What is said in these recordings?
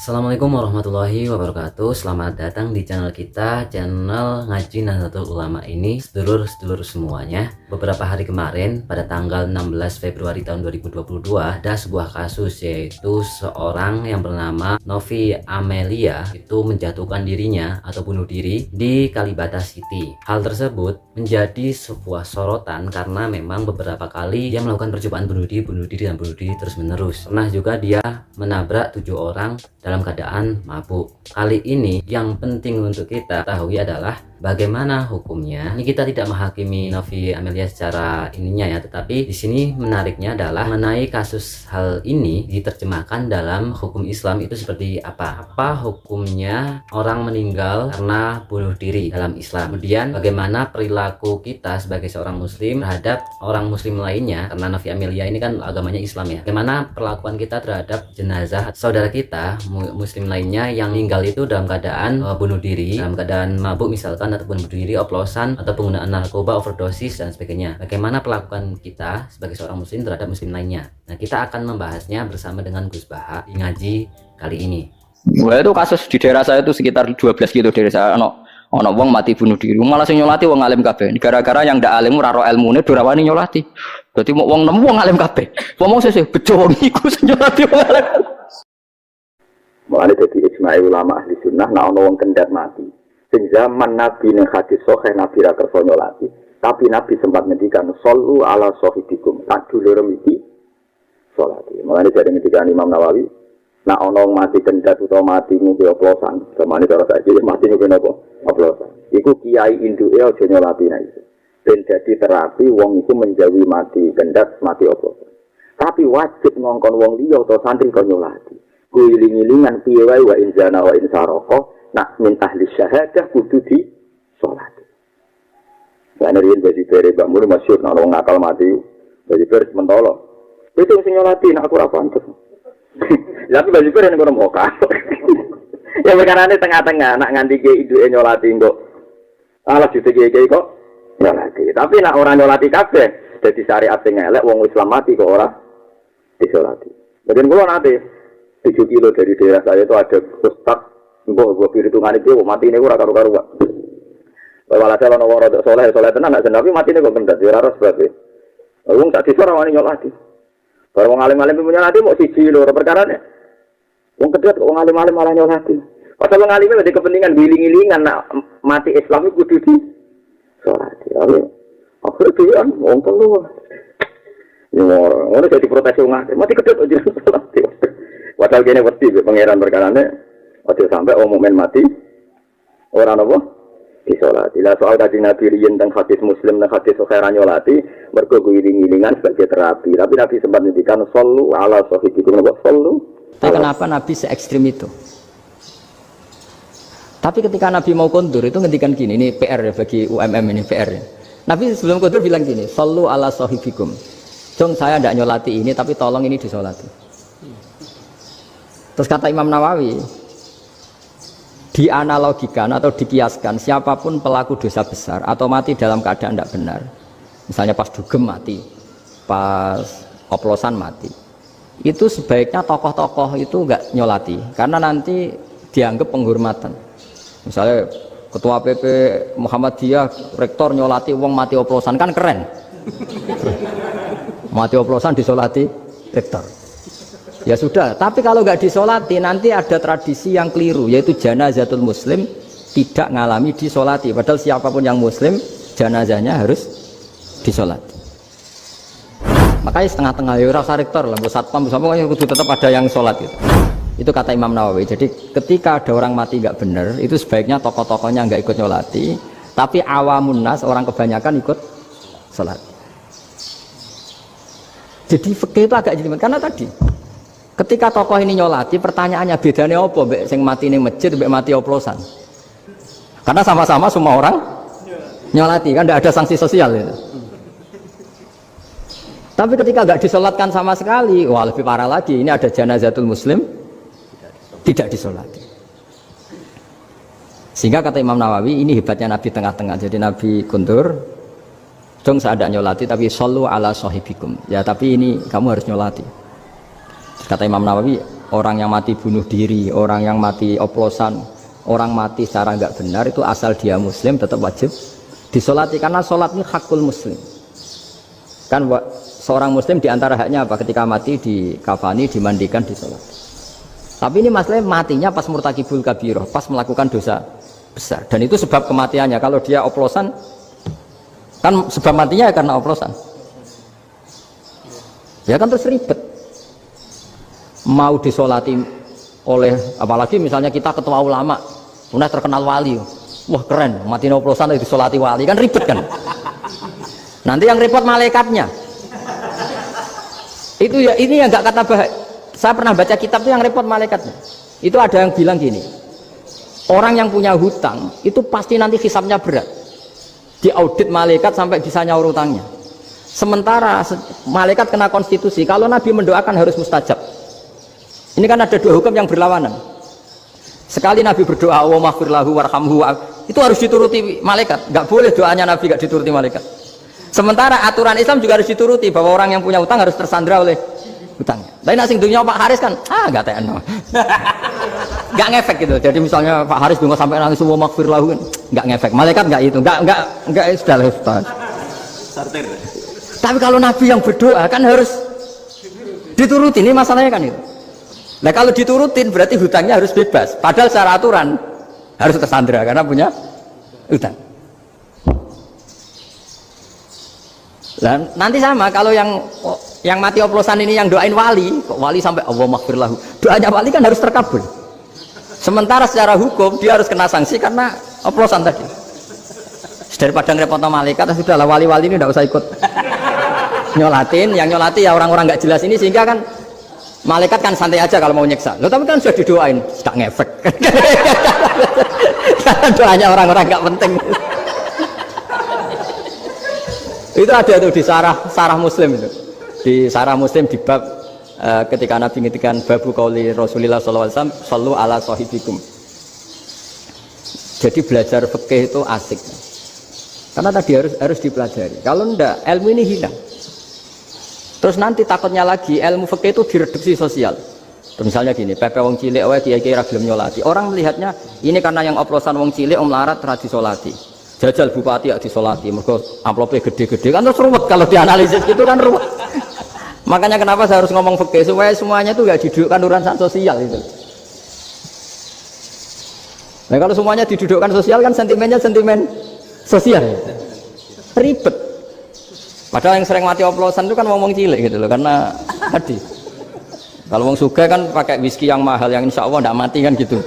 Assalamualaikum warahmatullahi wabarakatuh. Selamat datang di channel kita, channel Ngaji Nahdlatul Ulama ini. Sedulur-sedulur semuanya, beberapa hari kemarin pada tanggal 16 Februari tahun 2022 ada sebuah kasus, yaitu seorang yang bernama Novi Amelia itu menjatuhkan dirinya atau bunuh diri di Kalibata City. Hal tersebut menjadi sebuah sorotan karena memang beberapa kali dia melakukan percobaan bunuh diri terus menerus. Pernah juga dia menabrak 7 orang dalam keadaan mabuk. Kali ini yang penting untuk kita tahu adalah bagaimana hukumnya. Ini kita tidak menghakimi Novi Amelia secara ininya ya, tetapi di sini menariknya adalah mengenai kasus hal ini diterjemahkan dalam hukum Islam itu seperti apa. Apa hukumnya orang meninggal karena bunuh diri dalam Islam. Kemudian bagaimana perilaku kita sebagai seorang muslim terhadap orang muslim lainnya, karena Novi Amelia ini kan agamanya Islam ya. Bagaimana perlakuan kita terhadap jenazah saudara kita muslim lainnya yang meninggal itu dalam keadaan bunuh diri, dalam keadaan mabuk misalkan, ataupun bunuh diri, oplosan, atau penggunaan narkoba, overdosis dan sebagainya. Bagaimana perlakuan kita sebagai seorang muslim terhadap muslim lainnya. Nah, kita akan membahasnya bersama dengan Gus Baha di ngaji kali ini. Wah, itu kasus di daerah saya itu sekitar 12 gitu dari saya. Ono wong mati bunuh diri, malah sing nyolati wong alim kabeh. Gara-gara yang ndak alim ora ro ilmune durawani nyolati. Berarti mau wong nemu wong alim kabeh. Wong sesuk bejo wong iku sing nyolati wong alim. Mulane dadi ijma ulama ahli sunnah nek ana wong kendhat mati. Sing zaman Nabi ning hadis sahih Nabi ra kersa nyolati. Tapi Nabi sempat ngendikan shollu ala sahibikum. Tak dulur iki sholati. Mulane dari ngendikan Imam Nawawi, nek ana wong mati kendhat utawa mati ngombe oplosan, samane cara saiki mati ngombe napa? Oplosan. Iku kiai induke aja nyolati nek iso. Ben dadi terapi wong iku menjauhi mati kendhat, mati oplosan. Tapi wajib ngongkon wong liya utawa santri kok nyolati. Kuiling-ilingan piye wae wa inzana wa insaraka nak min ahli syahadah kudu di salat. Ana riyen bagi pere bamur masyhur nek wong nakal mati bagi pere mentolo. Itu sing nyolati nek aku ora pantes. Tapi bagi pere nek ngono moka. Ya perkarane tengah-tengah nak nganti ke iduke nyolati kok. Alah ditege-tege kok nyolati. Tapi nek ora nyolati kabeh dadi syariat sing elek wong Islam mati kok ora disolati. Bagian kula nate 7 kilo dari daerah saya itu ada ustaz, mbok perhitungan itu mati ini ora karu-karuan. Walhasil ana wong rada saleh tenan nek tapi mati ini kok kendhat ora ros bae. Wong tak disa ora wani nyolati. Bar wong alim-alim punya nyolati mok siji lho perkarane. Wong kedhat kok wong alim-alim malah nyolati. Padahal wong alim ada kepentingan giling-gilingan nak mati Islam iku kudu di salat. Akhire dia wong telu. Yo ora jadi protes wong mati kedhat aja salat. Padahal kene wedi pangeran perkarane aja sampai wong mukmin mati ora napa disolati. Lah soal kaji Nabi riyen teng hadis Muslim nang hadis Sahih nyolati mergo giling-gilingan sebagai terapi. Tapi Nabi sempat ngendikan shollu ala sahibikum napa shollu. Kenapa Nabi se ekstrim itu? Tapi ketika Nabi mau kondur itu ngendikan gini, ini PR ya bagi UMM ini PR ya. Nabi sebelum kondur bilang gini, shollu ala sahibikum. Jong saya ndak nyolati ini tapi tolong ini disolati. Terus kata Imam Nawawi, dianalogikan atau dikiaskan siapapun pelaku dosa besar atau mati dalam keadaan tidak benar, misalnya pas dugem mati, pas oplosan mati, itu sebaiknya tokoh-tokoh itu enggak nyolati karena nanti dianggap penghormatan. Misalnya ketua PP Muhammadiyah rektor nyolati wong mati oplosan kan keren. Mati oplosan disolati rektor. Ya sudah, tapi kalau nggak disolati nanti ada tradisi yang keliru, yaitu janazatul muslim tidak ngalami disolati. Padahal siapapun yang muslim janazahnya harus disolati. Makanya setengah-tengah ya rasa rektor lah, satpam pokoknya kudu tetap ada yang sholat gitu. Itu kata Imam Nawawi. Jadi ketika ada orang mati nggak benar, itu sebaiknya tokoh-tokohnya nggak ikut nyolati, tapi awamun nas orang kebanyakan ikut sholat. Jadi fikih itu agak jelimet karena tadi. Ketika tokoh ini nyolati, pertanyaannya bedanya apa mbek sing mati ning masjid mbek mati oplosan? Karena sama-sama semua orang nyolati, kan tidak ada sanksi sosial itu. Tapi ketika nggak disolatkan sama sekali, wah lebih parah lagi. Ini ada janazatul muslim tidak disolati. Sehingga kata Imam Nawawi, ini hebatnya Nabi tengah-tengah. Jadi Nabi kundur, dong saya ada nyolati tapi shollu ala sahibikum. Ya tapi ini kamu harus nyolati. Kata Imam Nawawi, orang yang mati bunuh diri, orang yang mati oplosan, orang mati secara nggak benar itu asal dia muslim tetap wajib disolati karena sholat ini hakul muslim. Kan seorang muslim diantara haknya apa? Ketika mati dikafani, dimandikan, disolati. Tapi ini masalahnya matinya pas murtakibul kabiroh, pas melakukan dosa besar. Dan itu sebab kematiannya. Kalau dia oplosan, kan sebab matinya karena oplosan. Ya kan terus ribet. Mau disolati oleh, apalagi misalnya kita ketua ulama, udah terkenal wali, wah keren, mati oplosan disolati wali, kan ribet kan. Nanti yang repot malaikatnya. Itu ya, ini yang nggak kata bahaya. Saya pernah baca kitab itu yang repot malaikatnya. Itu ada yang bilang gini, orang yang punya hutang itu pasti nanti hisabnya berat, diaudit malaikat sampai bisa nyaur hutangnya. Sementara malaikat kena konstitusi, kalau Nabi mendoakan harus mustajab. Ini kan ada dua hukum yang berlawanan. Sekali Nabi berdoa, wa maghfir lahu warhamhu, itu harus dituruti malaikat. Nggak boleh doanya Nabi nggak dituruti malaikat. Sementara aturan Islam juga harus dituruti, bahwa orang yang punya hutang harus tersandra oleh hutangnya. Tapi nasi dunia Pak Haris kan, nggak TNO. Nggak ngefek gitu. Jadi misalnya Pak Haris dungo sampai nangis wa maghfir lahu kan, nggak ngefek. Malaikat nggak itu, nggak sudah lepas. Tapi kalau Nabi yang berdoa kan harus dituruti. Ini masalahnya kan itu. Nah kalau diturutin berarti hutangnya harus bebas. Padahal secara aturan harus tersandra karena punya hutang. Dan nanti sama kalau yang mati oplosan ini yang doain wali, kok wali sampai Allah maghfir lahu. Doanya wali kan harus terkabul. Sementara secara hukum dia harus kena sanksi karena oplosan tadi. Daripada ngerepot malaikat, sudahlah wali-wali ini tidak usah ikut nyolatin. Yang nyolati ya orang-orang nggak jelas ini, sehingga kan malaikat kan santai aja kalau mau nyeksa. Loh, tapi kan sudah didoain, tidak ngefek. Doanya orang-orang nggak penting. Itu ada tuh di sarah Muslim itu. Di sarah Muslim di bab ketika Nabi ngetikan babu qauli Rasulullah sallallahu alaihi wasallam sallu ala sahibikum. Jadi belajar fikih itu asik. Karena tadi harus dipelajari. Kalau enggak, ilmu ini hilang. Terus nanti takutnya lagi ilmu fikih itu direduksi sosial. Misalnya gini, pepe wong cilik wae kiai-kiai ra gelem nyolati. Orang melihatnya ini karena yang oplosan wong cilik om larat ra disolati. Jajal bupati ya disolati, mergo amplopnya gede-gede kan terus ruwet kalau dianalisis gitu kan ruwet. Makanya kenapa saya harus ngomong fikih supaya semuanya itu enggak didudukkan urusan sosial itu. Nah kalau semuanya didudukkan sosial kan sentimennya sentimen sosial. Ribet. Padahal yang sering mati oplosan itu kan ngomong cilik gitu loh, karena tadi kalau wong sugih kan pakai whisky yang mahal yang insya Allah tidak mati kan gitu.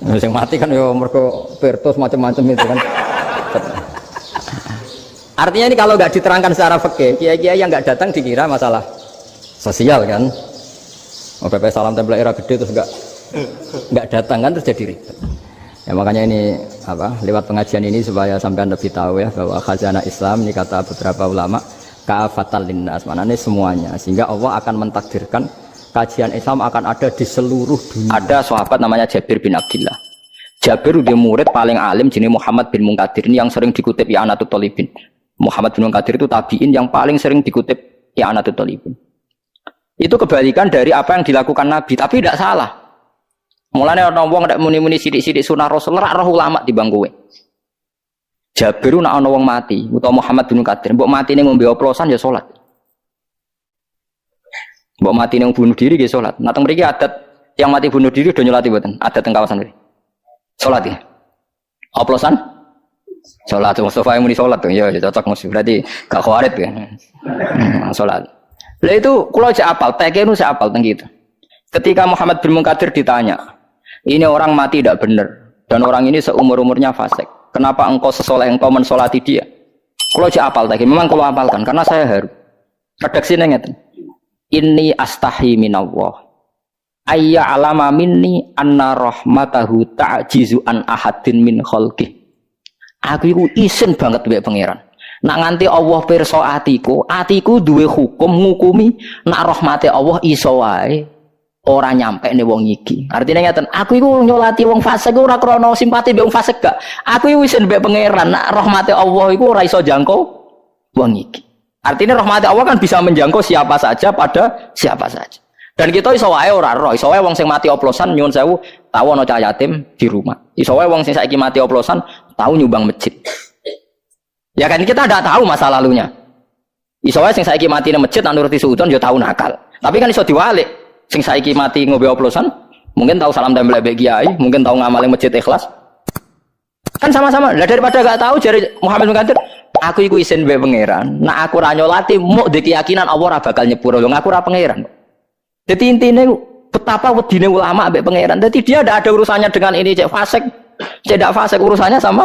Yang mati kan ya mergo pertos macam-macam itu kan. Artinya ini kalau nggak diterangkan secara fikih, kiai-kiai yang nggak datang dikira masalah sosial kan. Oh, PP salam tempel era gede terus nggak datang kan terus jadi ribet. Ya makanya ini lewat pengajian ini supaya sampean lebih tahu ya bahwa khazanah Islam ini kata beberapa ulama ka'afatal linnas, maknanya semuanya, sehingga Allah akan mentakdirkan kajian Islam akan ada di seluruh dunia. Ada sahabat namanya Jabir bin Abdullah. Jabir dia murid paling alim jenis Muhammad bin Munkadir, ini yang sering dikutip I'anatul Thalibin. Muhammad bin Munkadir itu tabi'in yang paling sering dikutip I'anatul Thalibin. Itu kebalikan dari apa yang dilakukan Nabi, tapi tidak salah. Mulane ana wong nek muni-muni sithik-sithik sunah Rasul ora roh ulama timbang kowe. Jabir nek ana wong mati, utawa Muhammad bin Qadir, mbok matine ngombe oplosan ya salat. Mbok matine bunuh diri ya salat. Nah teng mriki adat yang mati bunuh diri do nyolati mboten? Adat teng kawasan mriki. Salat ya. Oplosan? Salat. Mustafa yang muni salat to. Ya cocok mesti berarti gak khawarit ya. Salat. Lah itu kula cek apal, teke nu cek apal teng kitu. Ketika Muhammad bin Munkadir ditanya, ini orang mati tidak benar dan orang ini seumur-umurnya fasik. Kenapa engkau sesoleh engkau mensolati dia? Kalau cek apal tadi, memang kalau apalkan karena saya haru. Redaksinya ngeten. Inni astahi minallah. Ayya alama minni anna rahmatahu ta'jizu an ahadin min khalqih. Aku iku isin banget mbek pangeran. Nak nganti Allah pirsa atiku duwe hukum ngukumi nak rahmate Allah iso wae ora nyampe nih wong iki. Artinya ngeten, aku iku nyolati wong fasik ora krana simpati mbek wong fasik gak. Aku iku wis mbek pangeran, nak rahmate Allah iku ora iso jangkau wong iki. Artinya rahmate Allah kan bisa menjangkau siapa saja pada siapa saja. Dan kita iso wae ora roh, iso wae wong sing mati oplosan nyuwun sewu tahu ana cah yatim di rumah. Iso wae wong sing saiki mati oplosan tahu nyumbang masjid. Ya kan kita ndak tahu masa lalunya. Iso wae sing saiki mati nang masjid nang nuruti suudon ya tahu nakal. Tapi kan iso diwalik. Sing saiki mati ngombe oplosan mungkin tahu salam tempel mbek kiai, mungkin tahu ngamalin masjid ikhlas. Kan sama-sama. Lah daripada gak tahu jare Muhammad bin Qadir, aku iku isin mbek pangeran. Nek aku ora nyolati muk di keyakinan Allah ora bakal nyepuro. Lho aku ora pangeran. Jadi intinya betapa wedine ulama ambek pangeran. Jadi dia tidak ada urusannya dengan ini cek fasik, tidak fasik urusannya sama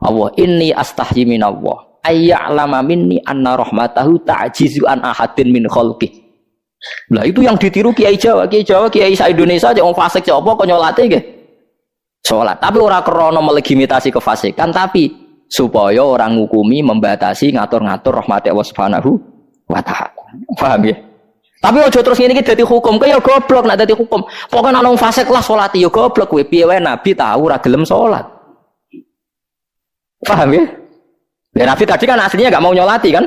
Allah. Inni astahyi min Allah. Ayya'lama minni anna rahmatahu ta'jizu an ahadin min khalqi. Lah itu yang ditiru Kiai Jawa, Kiai se-Indonesia cek wong fasik cek apa kok nyolate nggih. Salat. Tapi ora krana melegitimasi kefasikan, tapi supaya orang ngukumi, membatasi, ngatur-ngatur rahmat Allah Subhanahu wa taala. Paham ya? Tapi ojo terus ngene iki dadi hukum, kaya goblok nek dadi hukum. Pokoke ana wong fasik lah salat ya goblok kowe. Piye wae Nabi tahu ora gelem salat. Paham ya? Ya Nabi tadi kan aslinya enggak mau nyolati kan?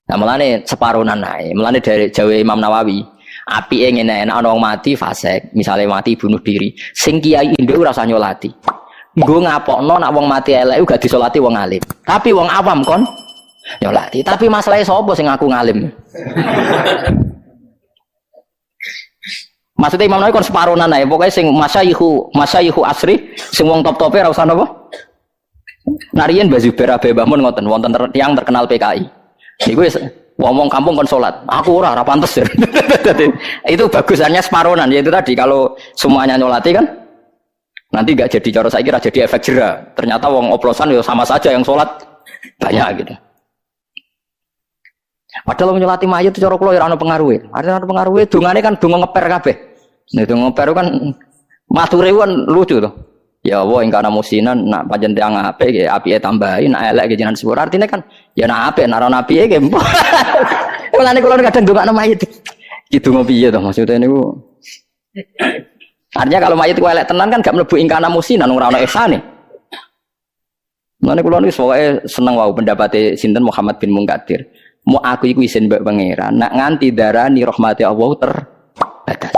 Nah mulane separunan ae. Mulane dari Jawa Imam Nawawi, apike ngene ana wong mati fasik, misalnya mati bunuh diri, sing kiai induk ora usah nyolati. Nggo ngapokno nek wong mati elek gak disolati wong alim. Tapi wong awam kon nyolati. Tapi masalahnya sapa sing ngaku ngalim? Maksudnya Imam Nawawi kon separunan ae. Pokoke sing masyayikhu asri, sing wong top-tope ora usah napa? Nariyen Mbah Zubair Abe Bahmun ngoten, wonten tiyang terkenal PKI. Niku wis wong kampung kon salat. Aku ora pantes. Itu bagusannya separunan. Ya itu tadi kalau semuanya nyolati kan nanti enggak jadi cara saiki ora jadi efek jera. Ternyata wong oplosan ya sama saja yang salat banyak gitu. Padahal nyolati mayit itu cara kula ya ana pengaruhe. Ada pengaruhe dongane kan donga ngeper kabeh. Nek donga ngeper kan mature kan lucu to. Ya Allah ing kana musinan nak pancen tiyang apik nggih apike tambahi nak elek nggih jenengan sepur. Artine kan ya nak apik nak ora apike nggih. Mulane kula kadang ndongakno mayit. Ki donga piye to maksudnya niku. Artinya kalau mayit ku elek tenan kan gak mlebu ing kana musinan ora ana ihsane. Mulane kula niku pokoke seneng wae pendapate sinten Muhammad bin Munkadir. Mau aku iku isin mbak pangeran nak nganti darani rahmati Allah terbatas.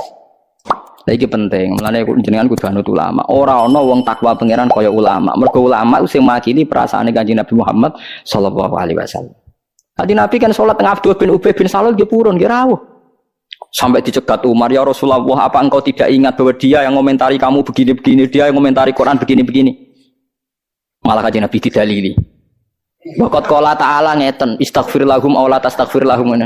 Iki penting, mulane jenengan kudu anut ulama. Ora ana wong takwa pangeran kaya ulama. Mergo ulama sing makili perasaane Kanjeng Nabi Muhammad sallallahu alaihi wasallam. Tadi Nabi kan salat tengah Abdullah bin Ubay bin Salul nggih purun nggih rawuh. Sampai dicegat Umar, ya Rasulullah, apa engkau tidak ingat bahwa dia yang komentari kamu begini-begini, dia yang komentari Quran begini-begini. Malah Kanjeng Nabi didalili. Waqat qala ta'ala ngeten, istaghfir lahum aw la tastaghfir lahum.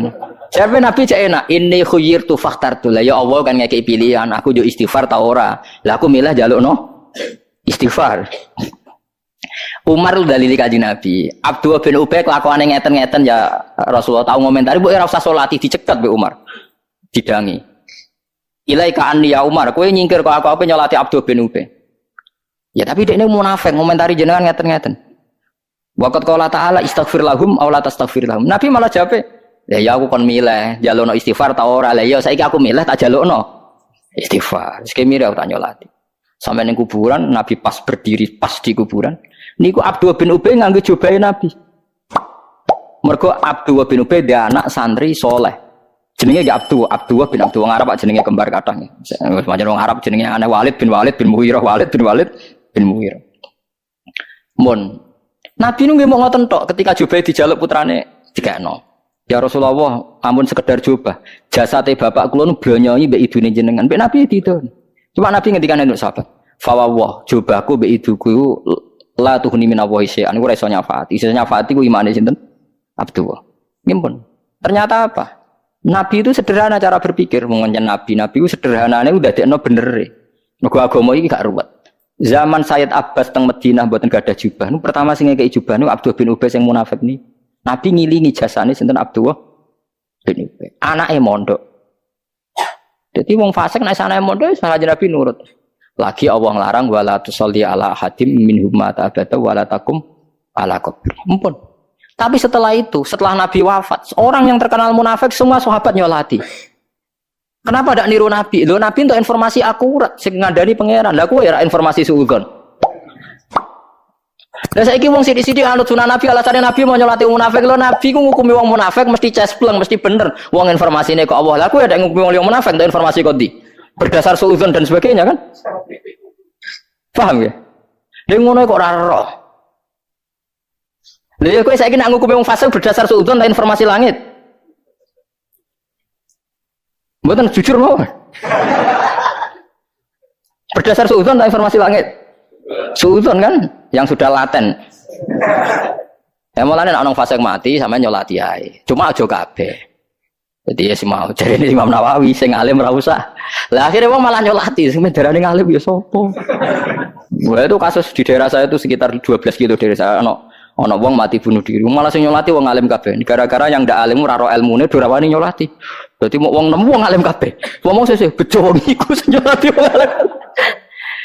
Siapa Nabi cek enak, inni khuyyirtu fakhtartu. Lah ya Allah kan ngekei pilihan, aku yo istighfar ta ora. Lah aku milih jalukno istighfar. Umar lu dalili Kanjeng Nabi. Abdullah bin Ubay kelakuane ngeten-ngeten ya Rasulullah tahu ngomentari, mbok ora usah salati dicegat mbek Umar. Didangi. Ilaika anni ya Umar, kowe nyingkir kok aku apa nyolati Abdullah bin Ubay. Ya tapi dekne munafik ngomentari jenengan ngeten-ngeten. Waqat qala ta'ala istaghfir lahum aw la tastaghfir lahum. Nabi malah jawab, ya aku kon milih jalukno istighfar ta ora. Lah ya saiki aku milih tak jalukno istighfar. Sik mire aku tak nyolati. Sampai ning kuburan Nabi pas berdiri pas di kuburan. Niku Abdullah bin Ubay nganggo jubahe Nabi. Mergo Abdullah bin Ubay dia anak santri soleh. Jenenge ya Abdullah bin Abdullah wong Arab jenenge kembar kathah. Macam wong Arab jenenge aneh Walid bin Mughirah, Walid bin Mughirah. Nabi nunggu mau ngoten tok ketika Jubair dijaluk putrane dikekno. Ya Rasulullah, ampun sekedar jubah. Jasate bapak kula nu blonyoi mbek idune jenengan. Mbek Nabi didon. Cuma Nabi ngendikane untuk sahabat, "Fa wawah, jubahku mbek iduku la tuhni min Allah syai'an." Iku ora iso nyafaati. Iso nyafaati ku imane sinten? Abdullah. Ngimpun. Ternyata apa? Nabi itu sederhana cara berpikir. Mengenai Nabi itu sederhanane udah dadekno bener. Mergo agama iki gak ruwet. Zaman Sayyid Abbas teng Madinah mboten gadah jubah. Nu pertama sing ngekeki jubah nu Abdullah bin Ubay sing munafik ni. Nabi ngilingi jasane sinten Abdullah bin Ubay. Anake mondok. Dadi wong fasik nek anake mondok salah Nabi nurut. Lagi Allah nglarang wala tusolli ala hadim minhum mata abada wala takum ala qabr. Ampun. Tapi setelah itu, setelah Nabi wafat, orang yang terkenal munafik semua sahabat nyolati. Kenapa tidak niru Nabi? Loh, Nabi untuk informasi akurat, sing ngandani pangeran. Lah kowe ya informasi suudzon. Lah saiki wong sithik-sithik anut sunah Nabi, alasane Nabi mau nyolati wong munafik. Lho Nabi ku ngukumi wong munafik mesti cespleng, mesti bener. Wong informasine kok Allah. Lah kuwi ada ngukumi wong munafik entuk informasi kok ndi? Berdasar suudzon dan sebagainya kan? Paham ya? Lha ngono kok ora roh. Lha kowe saiki nak ngukumi wong fasik berdasar suudzon dan informasi langit. Mboten jujur mawon. Berdasar suudzon dan informasi langit. Suudzon kan yang sudah laten. Ya mulane nek ana fasik mati sampean nyolati ae. Cuma aja kabeh. Jadi ya si mau cari Imam Nawawi sing alim ora usah. Lah akhirnya wong malah nyolati sing darane ngalim ya sapa. Wah itu kasus di daerah saya itu sekitar 12 kilo dari saya ono wong mati bunuh diri. Malah sing nyolati wong alim kabeh. Gara-gara yang ndak alim ora ro ilmune ora wani nyolati. Dadi wong nemu wong alim kabeh. Wong sesuk bejo wong iku sing nyolati wong alim.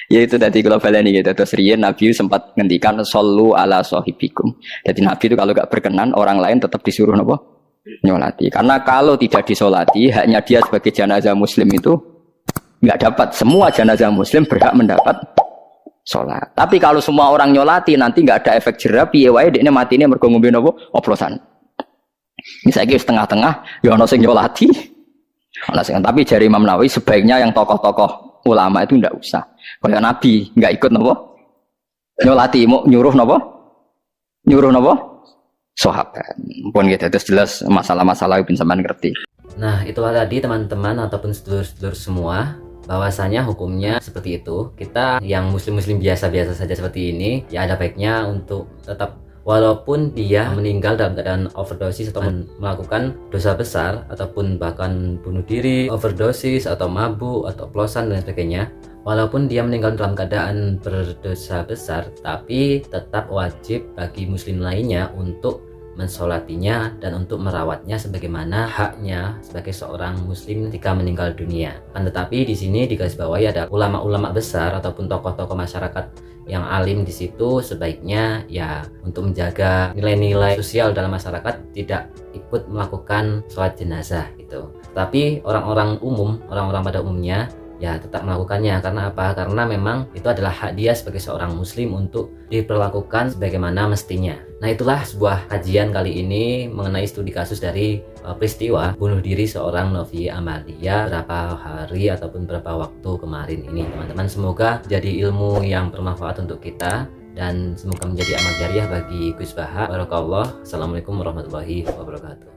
Ya itu tadi kalau baleni gitu. Terus riyen Nabi sempat ngendikan sallu ala sahibikum. Jadi Nabi itu kalau gak berkenan orang lain tetap disuruh napa? Nyolati. Karena kalau tidak disolati, haknya dia sebagai jenazah muslim itu nggak dapat. Semua jenazah muslim berhak mendapat sholat. Tapi kalau semua orang nyolati nanti nggak ada efek jerah. Piye wae dekne matine mergo ngombe napa? Oplosan. Misalnya setengah-tengah, ya ono sing nyolati. Ono sing tapi jari Imam Nawawi sebaiknya yang tokoh-tokoh ulama itu ndak usah. Kayak Nabi nggak ikut napa? Nyolati, mau nyuruh napa? Nyuruh napa? Sahabat. Pun gitu terus jelas masalah-masalah bin sampean ngerti. Nah, itulah tadi teman-teman ataupun sedulur-sedulur semua, bahwasanya hukumnya seperti itu. Kita yang muslim-muslim biasa-biasa saja seperti ini, ya ada baiknya untuk tetap, walaupun dia meninggal dalam keadaan overdosis atau melakukan dosa besar ataupun bahkan bunuh diri, overdosis atau mabuk atau oplosan dan sebagainya, walaupun dia meninggal dalam keadaan berdosa besar, tapi tetap wajib bagi muslim lainnya untuk mensolatinya dan untuk merawatnya sebagaimana haknya sebagai seorang muslim ketika meninggal dunia. Tetapi di sini digarisbawahi ada ulama-ulama besar ataupun tokoh-tokoh masyarakat yang alim di situ, sebaiknya ya untuk menjaga nilai-nilai sosial dalam masyarakat tidak ikut melakukan sholat jenazah gitu. Tapi orang-orang umum, orang-orang pada umumnya ya tetap melakukannya. Karena apa? Karena memang itu adalah hak dia sebagai seorang muslim untuk diperlakukan sebagaimana mestinya. Nah, itulah sebuah kajian kali ini mengenai studi kasus dari peristiwa bunuh diri seorang Novi Amalia berapa hari ataupun berapa waktu kemarin ini, teman-teman. Semoga jadi ilmu yang bermanfaat untuk kita dan semoga menjadi amal jariah bagi Gus Baha. Barakallah. Assalamualaikum warahmatullahi wabarakatuh.